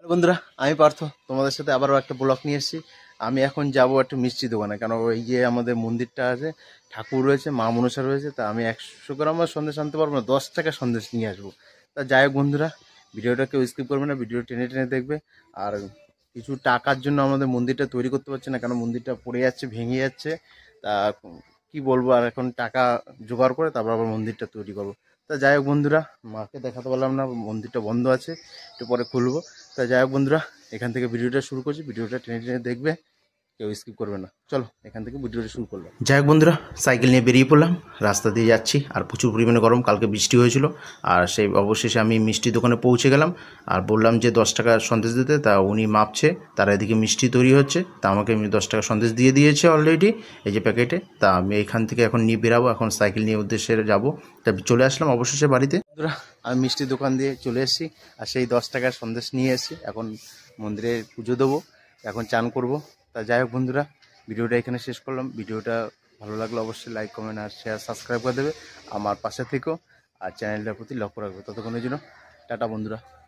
Hello বন্ধুরা, আমি পার্থ তোমাদের সাথে আবারও একটা ব্লগ নিয়ে এসেছি। আমি এখন যাব একটা মিষ্টি দোকানে, কেন এই যে আমাদের মন্দিরটা আছে, ঠাকুর রয়েছে, মা মনসা রয়েছে, তা আমি 100 গ্রাম সন্দেশ আনতে পারবো না, 10 টাকা সন্দেশ নিয়ে আসবো। তা যাই হোক বন্ধুরা, ভিডিওটা কেউ স্কিপ করবে না, ভিডিও টেনে টেনে দেখবে। আর কিছু টাকার জন্য আমাদের মন্দিরটা তৈরি করতে পারছে না, কেন মন্দিরটা পড়ে যাচ্ছে, ভেঙে যাচ্ছে। তা কি বলবো, আর এখন টাকা জোগাড় করে তারপর আবার মন্দিরটা তৈরি করবো। তা যাই হোক বন্ধুরা, মাকে দেখাতে পারলাম না, মন্দিরটা বন্ধ আছে, একটু পরে খুলবো। তা যাই হোক বন্ধুরা, এখান থেকে ভিডিওটা শুরু করছি, ভিডিওটা টেনে টেনে দেখবে, কেউ স্কিপ করবে না। চলো এখান থেকে ভিডিওটা শুরু করলাম। যাই হোক বন্ধুরা, সাইকেল নিয়ে বেরিয়ে পড়লাম, রাস্তা দিয়ে যাচ্ছি, আর প্রচুর পরিমাণে গরম, কালকে বৃষ্টি হয়েছিল। আর সেই অবশেষে আমি মিষ্টি দোকানে পৌঁছে গেলাম, আর বললাম যে 10 টাকার সন্দেশ দিতে। তা উনি মাপছে, তার এদিকে মিষ্টি তৈরি হচ্ছে। তা আমাকে আমি 10 টাকার সন্দেশ দিয়ে দিয়েছে অলরেডি, এই যে প্যাকেটে। তা আমি এখান থেকে এখন নিয়ে বেরাবো, এখন সাইকেল নিয়ে উদ্দেশ্যে যাবো। তা চলে আসলাম অবশেষে বাড়িতে। বন্ধুরা, আমি মিষ্টি দোকান দিয়ে চলে এসেছি, আর সেই 10 টাকার সন্দেশ নিয়ে এসেছি। এখন মন্দিরে পুজো দেবো, এখন চান করব। তা যাই হোক বন্ধুরা, ভিডিওটা এখানে শেষ করলাম। ভিডিওটা ভালো লাগলে অবশ্যই লাইক, কমেন্ট আর শেয়ার, সাবস্ক্রাইব করে দেবে। আমার পাশে থেকেও, আর চ্যানেলটার প্রতি লক্ষ্য রাখবে। ততক্ষণের জন্য টাটা বন্ধুরা।